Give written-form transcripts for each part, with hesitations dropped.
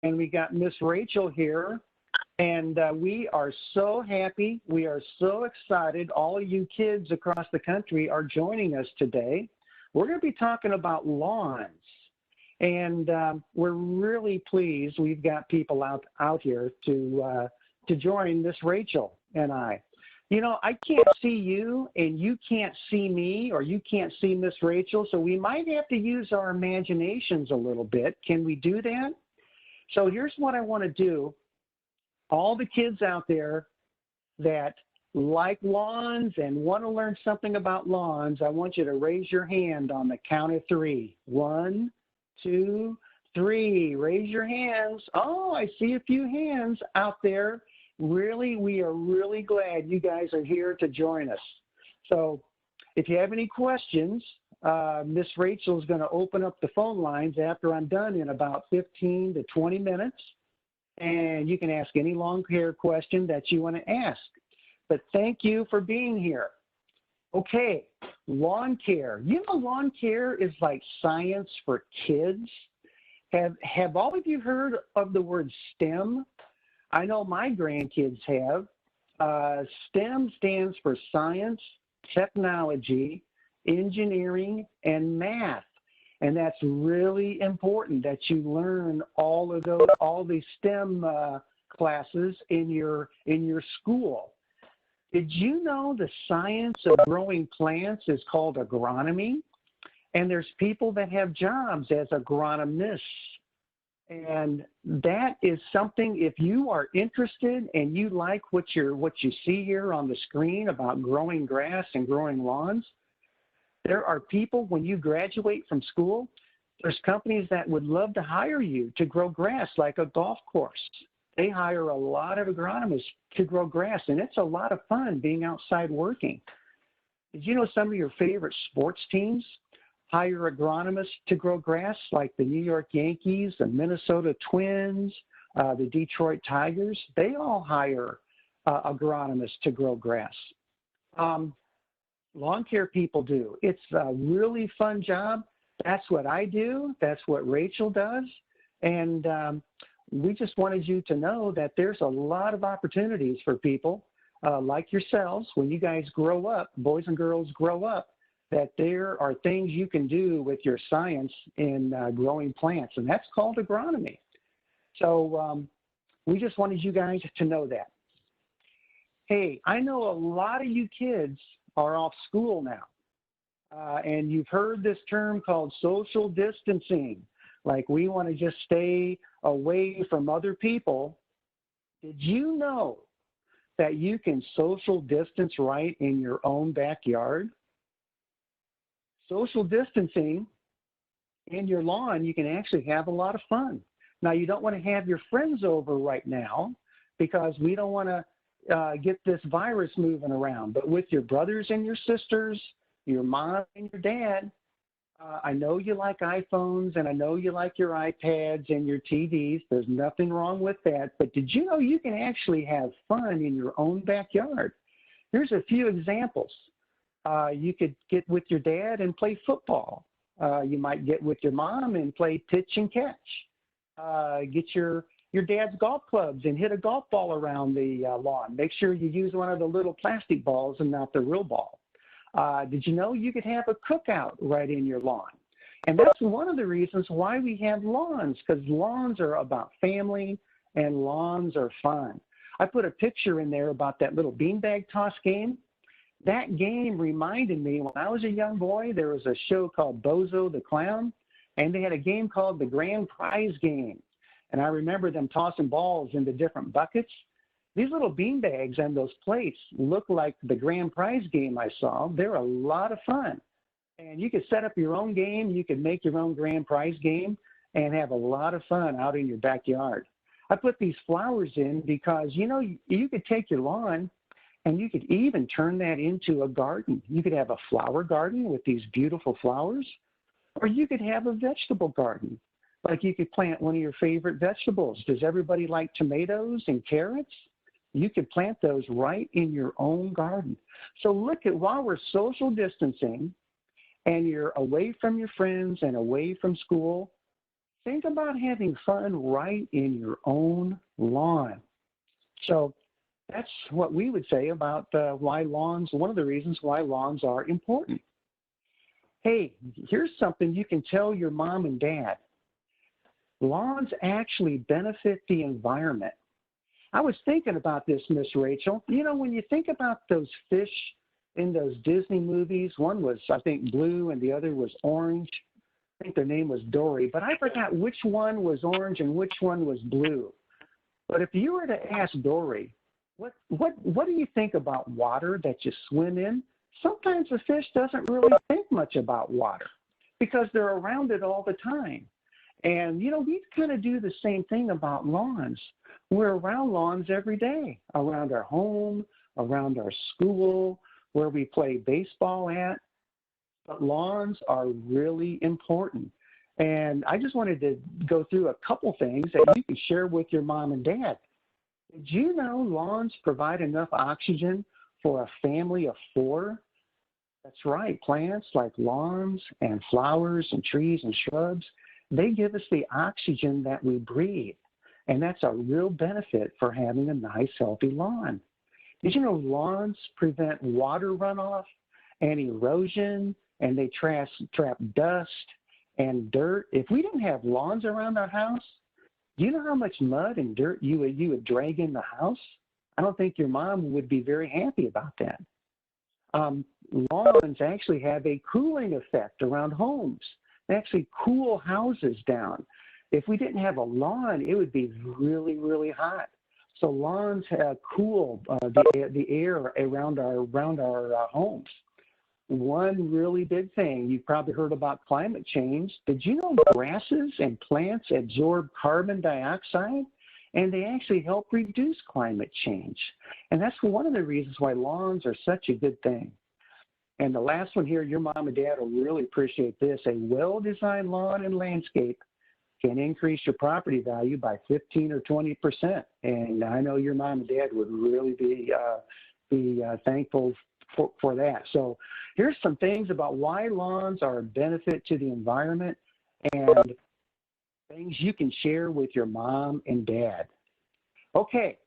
and we got Miss Rachel here. And we are so happy. We are so excited. All of you kids across the country are joining us today. We're going to be talking about lawns. And we're really pleased we've got people out here to join Miss Rachel and I. You know, I can't see you, and you can't see me, or you can't see Miss Rachel, so we might have to use our imaginations a little bit. Can we do that? So here's what I want to do. All the kids out there that like lawns and want to learn something about lawns, I want you to raise your hand on the count of 3. 1, 2, 3. Raise your hands. Oh, I see a few hands out there. Really, we are really glad you guys are here to join us. So if you have any questions, Miss Rachel is going to open up the phone lines after I'm done in about 15 to 20 minutes. And you can ask any long hair question that you want to ask. But thank you for being here. Okay, lawn care. You know, lawn care is like science for kids. Have all of you heard of the word STEM? I know my grandkids have. STEM stands for science, technology, engineering, and math. And that's really important that you learn all these STEM classes in your school. Did you know the science of growing plants is called agronomy? And there's people that have jobs as agronomists. And that is something, if you are interested and you like what you see here on the screen about growing grass and growing lawns, there are people, when you graduate from school, there's companies that would love to hire you to grow grass like a golf course. They hire a lot of agronomists to grow grass, and it's a lot of fun being outside working. Did you know some of your favorite sports teams hire agronomists to grow grass, like the New York Yankees, the Minnesota Twins, the Detroit Tigers? They all hire agronomists to grow grass. Lawn care people do. It's a really fun job. That's what I do. That's what Rachel does. And we just wanted you to know that there's a lot of opportunities for people like yourselves when you guys grow up, boys and girls grow up, that there are things you can do with your science in growing plants, and that's called agronomy. So we just wanted you guys to know that. Hey, I know a lot of you kids are off school now, and you've heard this term called social distancing, like we want to just stay away from other people. Did you know that you can social distance right in your own backyard? Social distancing in your lawn, you can actually have a lot of fun. Now, you don't want to have your friends over right now because we don't want to get this virus moving around. But with your brothers and your sisters, your mom and your dad, I know you like iPhones and I know you like your iPads and your TVs. There's nothing wrong with that. But did you know you can actually have fun in your own backyard? Here's a few examples. You could get with your dad and play football. You might get with your mom and play pitch and catch. Get your dad's golf clubs and hit a golf ball around the lawn. Make sure you use one of the little plastic balls and not the real ball. Did you know you could have a cookout right in your lawn? And that's one of the reasons why we have lawns, because lawns are about family and lawns are fun. I put a picture in there about that little beanbag toss game. That game reminded me, when I was a young boy, there was a show called Bozo the Clown, and they had a game called the Grand Prize Game. And I remember them tossing balls into different buckets. These little beanbags and those plates look like the Grand Prize Game I saw. They're a lot of fun. And you could set up your own game. You could make your own Grand Prize Game and have a lot of fun out in your backyard. I put these flowers in because, you know, you could take your lawn and you could even turn that into a garden. You could have a flower garden with these beautiful flowers, or you could have a vegetable garden. Like you could plant one of your favorite vegetables. Does everybody like tomatoes and carrots? You could plant those right in your own garden. So look at, while we're social distancing and you're away from your friends and away from school, think about having fun right in your own lawn. So that's what we would say about why lawns, one of the reasons why lawns are important. Hey, here's something you can tell your mom and dad. Lawns actually benefit the environment. I was thinking about this, Miss Rachel. You know, when you think about those fish in those Disney movies, one was, I think, blue and the other was orange. I think their name was Dory, but I forgot which one was orange and which one was blue. But if you were to ask Dory, what do you think about water that you swim in? Sometimes the fish doesn't really think much about water because they're around it all the time. And, you know, we kind of do the same thing about lawns. We're around lawns every day, around our home, around our school, where we play baseball at. But lawns are really important. And I just wanted to go through a couple things that you can share with your mom and dad. Did you know lawns provide enough oxygen for a family of 4? That's right. Plants like lawns and flowers and trees and shrubs, they give us the oxygen that we breathe. And that's a real benefit for having a nice, healthy lawn. Did you know lawns prevent water runoff and erosion, and they trap dust and dirt? If we didn't have lawns around our house, do you know how much mud and dirt you would drag in the house? I don't think your mom would be very happy about that. Lawns actually have a cooling effect around homes. They actually cool houses down. If we didn't have a lawn, it would be really, really hot. So lawns cool the air around our homes. One really big thing, you've probably heard about climate change. Did you know grasses and plants absorb carbon dioxide? And they actually help reduce climate change. And that's one of the reasons why lawns are such a good thing. And the last one here, your mom and dad will really appreciate this. A well-designed lawn and landscape can increase your property value by 15 or 20%. And I know your mom and dad would really be thankful for that. So here's some things about why lawns are a benefit to the environment and things you can share with your mom and dad. Okay,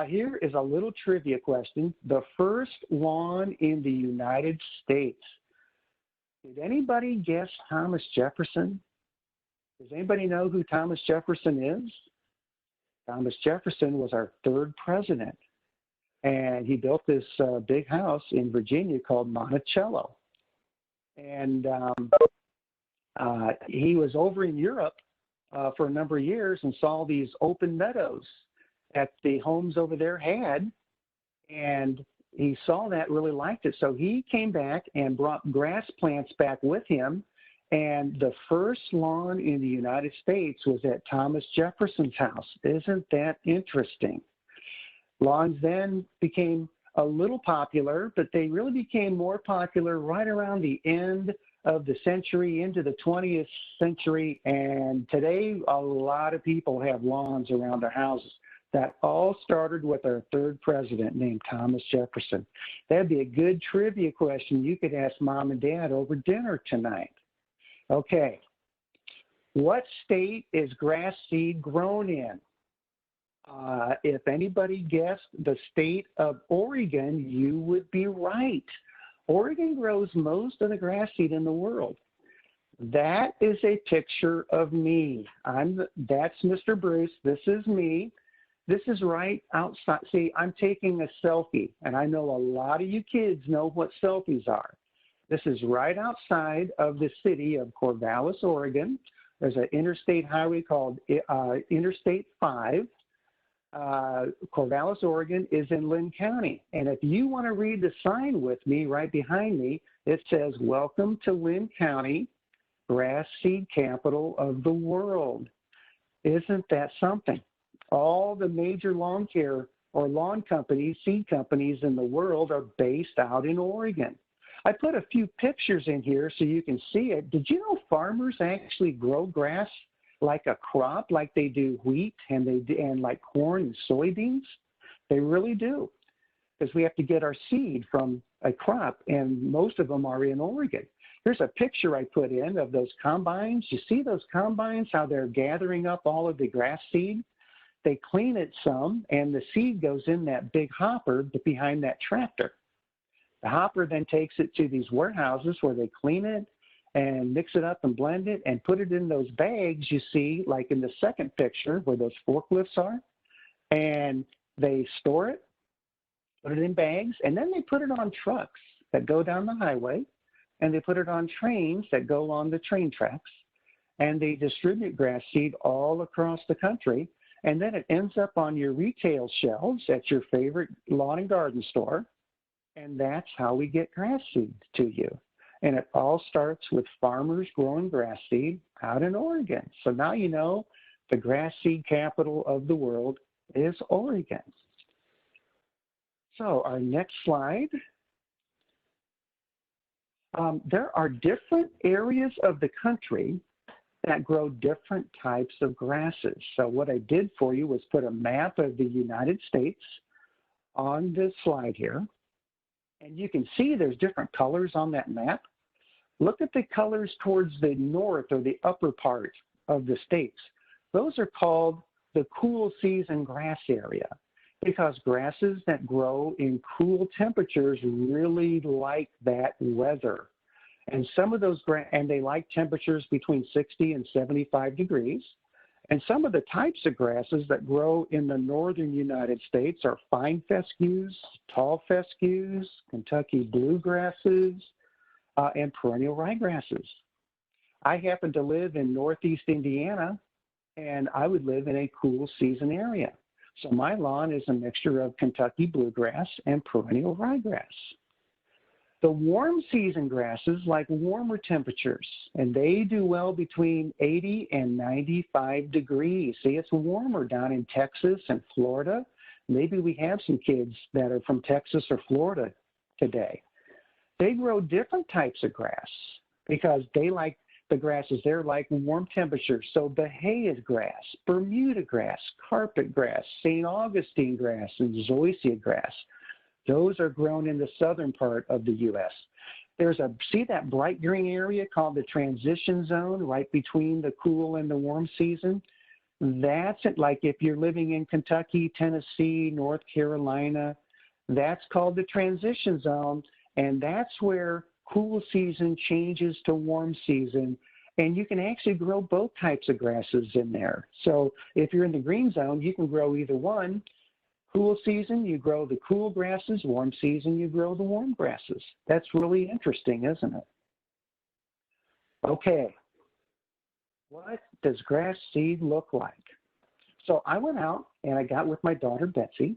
here is a little trivia question. The first lawn in the United States. Did anybody guess Thomas Jefferson? Does anybody know who Thomas Jefferson is? Thomas Jefferson was our 3rd president. And he built this big house in Virginia called Monticello. And he was over in Europe for a number of years and saw these open meadows that the homes over there had. And he saw that, really liked it. So he came back and brought grass plants back with him. And the first lawn in the United States was at Thomas Jefferson's house. Isn't that interesting? Lawns then became a little popular, but they really became more popular right around the end of the century into the 20th century. And today, a lot of people have lawns around their houses. That all started with our 3rd president named Thomas Jefferson. That'd be a good trivia question you could ask mom and dad over dinner tonight. Okay, what state is grass seed grown in? If anybody guessed the state of Oregon, you would be right. Oregon grows most of the grass seed in the world. That is a picture of me. That's Mr. Bruce. This is me. This is right outside. See, I'm taking a selfie, and I know a lot of you kids know what selfies are. This is right outside of the city of Corvallis, Oregon. There's an interstate highway called Interstate 5. Corvallis, Oregon is in Lynn County. And if you want to read the sign with me right behind me, it says, "Welcome to Lynn County, grass seed capital of the world." Isn't that something? All the major lawn care or lawn companies, seed companies in the world are based out in Oregon. I put a few pictures in here so you can see it. Did you know farmers actually grow grass like a crop, like they do wheat and like corn and soybeans? They really do, because we have to get our seed from a crop, and most of them are in Oregon. Here's a picture I put in of those combines. You see those combines, how they're gathering up all of the grass seed? They clean it some, and the seed goes in that big hopper behind that tractor. The hopper then takes it to these warehouses where they clean it and mix it up and blend it and put it in those bags you see, like in the second picture where those forklifts are. And they store it, put it in bags, and then they put it on trucks that go down the highway, and they put it on trains that go on the train tracks, and they distribute grass seed all across the country, and then it ends up on your retail shelves at your favorite lawn and garden store, and that's how we get grass seed to you. And it all starts with farmers growing grass seed out in Oregon. So now you know the grass seed capital of the world is Oregon. So our next slide. There are different areas of the country that grow different types of grasses. So what I did for you was put a map of the United States on this slide here. And you can see there's different colors on that map. Look at the colors towards the north or the upper part of the states. Those are called the cool season grass area, because grasses that grow in cool temperatures really like that weather. And some of those, and they like temperatures between 60 and 75 degrees. And some of the types of grasses that grow in the northern United States are fine fescues, tall fescues, Kentucky bluegrasses, and perennial ryegrasses. I happen to live in northeast Indiana, and I would live in a cool season area. So my lawn is a mixture of Kentucky bluegrass and perennial ryegrass. The warm season grasses like warmer temperatures, and they do well between 80 and 95 degrees. See, it's warmer down in Texas and Florida. Maybe we have some kids that are from Texas or Florida today. They grow different types of grass because they like the grasses there like warm temperatures. So Bahia grass, Bermuda grass, carpet grass, St. Augustine grass, and zoysia grass. Those are grown in the southern part of the U.S. See that bright green area called the transition zone right between the cool and the warm season? That's it. Like if you're living in Kentucky, Tennessee, North Carolina, that's called the transition zone. And that's where cool season changes to warm season. And you can actually grow both types of grasses in there. So if you're in the green zone, you can grow either one. Cool season, you grow the cool grasses. Warm season, you grow the warm grasses. That's really interesting, isn't it? Okay, what does grass seed look like? So I went out and I got with my daughter Betsy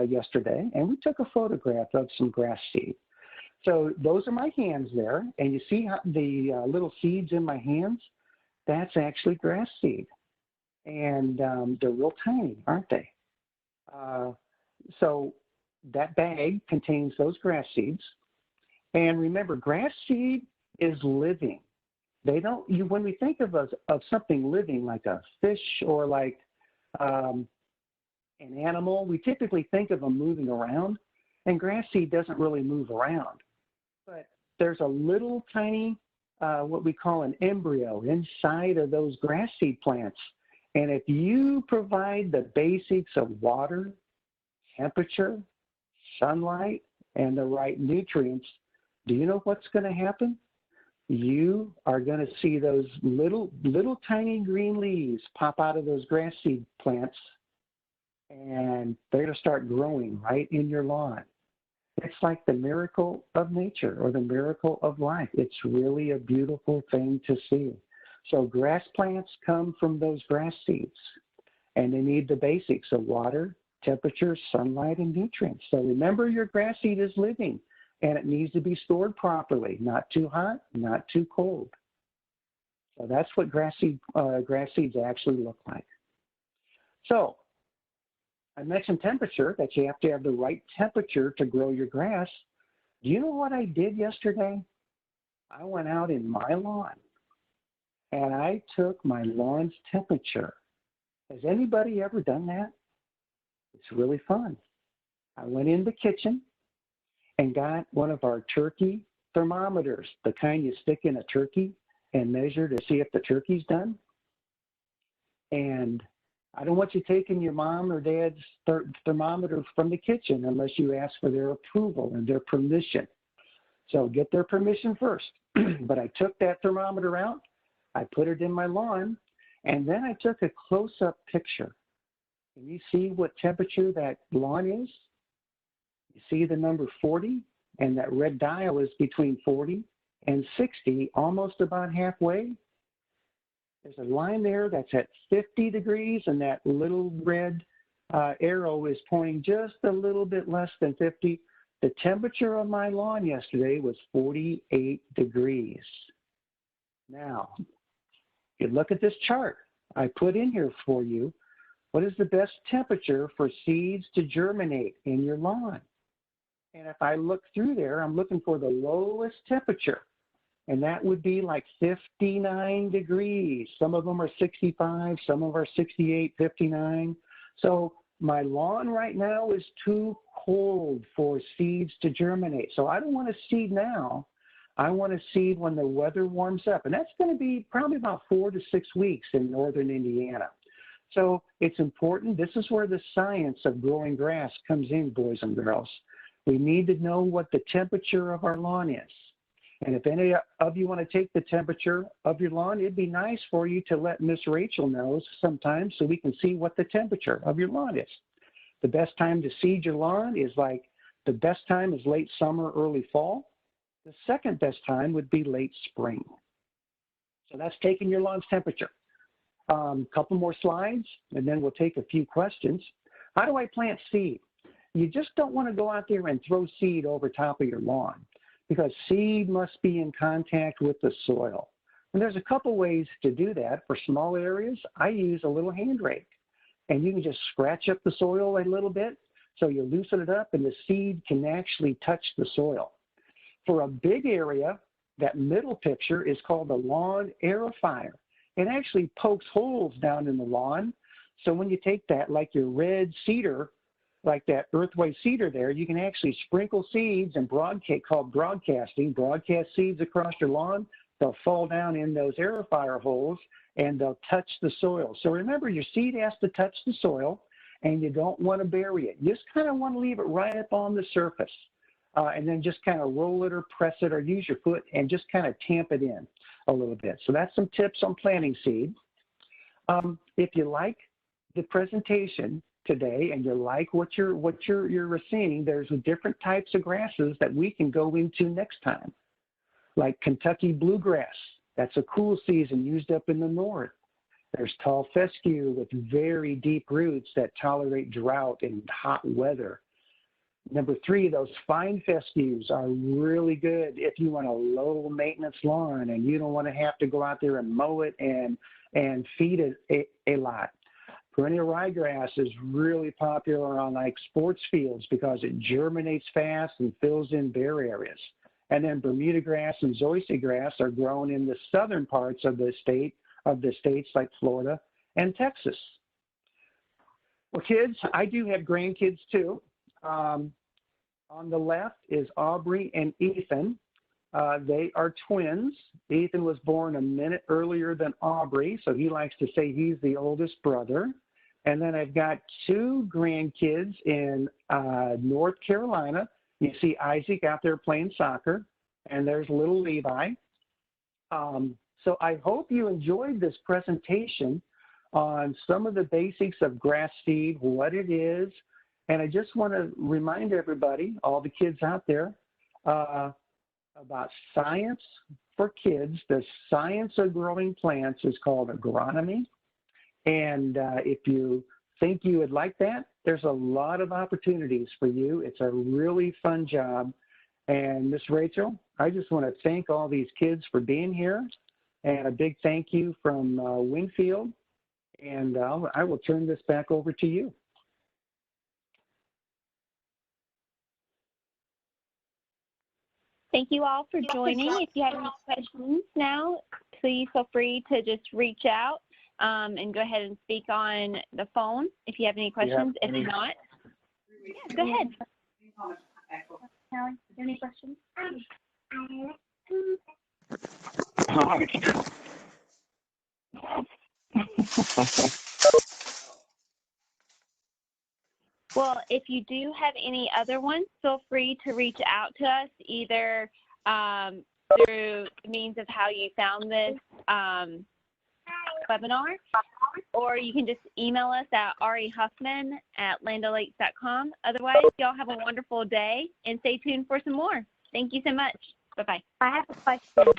yesterday, and we took a photograph of some grass seed. So those are my hands there, and you see how the little seeds in my hands? That's actually grass seed, and they're real tiny, aren't they? So that bag contains those grass seeds, and remember, grass seed is living. They don't. When we think of something living like a fish or like an animal, we typically think of them moving around, and grass seed doesn't really move around. But there's a little tiny, what we call an embryo inside of those grass seed plants. And if you provide the basics of water, temperature, sunlight, and the right nutrients, do you know what's going to happen? You are going to see those little tiny green leaves pop out of those grass seed plants, and they're going to start growing right in your lawn. It's like the miracle of nature or the miracle of life. It's really a beautiful thing to see. So grass plants come from those grass seeds, and they need the basics of water, temperature, sunlight, and nutrients. So remember, your grass seed is living, and it needs to be stored properly, not too hot, not too cold. So that's what grass seeds actually look like. So I mentioned temperature, that you have to have the right temperature to grow your grass. Do you know what I did yesterday? I went out in my lawn and I took my lawn's temperature. Has anybody ever done that? It's really fun. I went in the kitchen and got one of our turkey thermometers, the kind you stick in a turkey and measure to see if the turkey's done. And I don't want you taking your mom or dad's thermometer from the kitchen unless you ask for their approval and their permission. So get their permission first. But I took that thermometer out, I put it in my lawn, and then I took a close-up picture. Can you see what temperature that lawn is? You see the number 40, and that red dial is between 40 and 60, almost about halfway. There's a line there that's at 50 degrees, and that little red arrow is pointing just a little bit less than 50. The temperature of my lawn yesterday was 48 degrees. Now, you look at this chart I put in here for you. What is the best temperature for seeds to germinate in your lawn? And if I look through there, I'm looking for the lowest temperature. And that would be like 59 degrees. Some of them are 65, some of them are 68, 59. So my lawn right now is too cold for seeds to germinate. So I don't want to seed now. I want to seed when the weather warms up. And that's going to be probably about 4 to 6 weeks in northern Indiana. So it's important. This is where the science of growing grass comes in, boys and girls. We need to know what the temperature of our lawn is. And if any of you want to take the temperature of your lawn, it'd be nice for you to let Miss Rachel know sometime so we can see what the temperature of your lawn is. The best time to seed your lawn is the best time is late summer, early fall. The second best time would be late spring. So that's taking your lawn's temperature. Couple more slides, and then we'll take a few questions. How do I plant seed? You just don't want to go out there and throw seed over top of your lawn, because seed must be in contact with the soil. And there's a couple ways to do that. For small areas, I use a little hand rake, and you can just scratch up the soil a little bit so you loosen it up and the seed can actually touch the soil. For a big area, that middle picture is called a lawn aerifier. It actually pokes holes down in the lawn. So when you take that, like your red cedar, like that earthway cedar there, you can actually sprinkle seeds and broadcast seeds across your lawn. They'll fall down in those aerifier holes and they'll touch the soil. So remember, your seed has to touch the soil and you don't want to bury it. You just kind of want to leave it right up on the surface and then just kind of roll it or press it or use your foot and just kind of tamp it in a little bit. So that's some tips on planting seed. If you like the presentation today and you like what you're seeing, there's different types of grasses that we can go into next time, like Kentucky bluegrass. That's a cool season used up in the north. There's tall fescue with very deep roots that tolerate drought and hot weather. Number 3, those fine fescues are really good if you want a low maintenance lawn and you don't want to have to go out there and mow it and feed it a lot. Perennial ryegrass is really popular on like sports fields because it germinates fast and fills in bare areas. And then Bermuda grass and zoysia grass are grown in the southern parts of the states like Florida and Texas. Well, kids, I do have grandkids too. On the left is Aubrey and Ethan. They are twins. Ethan was born a minute earlier than Aubrey, so he likes to say he's the oldest brother. And then I've got 2 grandkids in North Carolina. You see Isaac out there playing soccer, and there's little Levi. So I hope you enjoyed this presentation on some of the basics of grass seed, what it is. And I just want to remind everybody, all the kids out there, about science for kids. The science of growing plants is called agronomy. And if you think you would like that, there's a lot of opportunities for you. It's a really fun job. And Miss Rachel, I just want to thank all these kids for being here. And a big thank you from WinField. And I will turn this back over to you. Thank you all for joining. If you have any questions now, please feel free to just reach out and go ahead and speak on the phone if you have any questions. If not, yeah, go ahead. Callie, any questions? Well, if you do have any other ones, feel free to reach out to us either through the means of how you found this webinar, or you can just email us at rehuffman@landolakes.com. Otherwise, y'all have a wonderful day and stay tuned for some more. Thank you so much. Bye-bye. I have a question.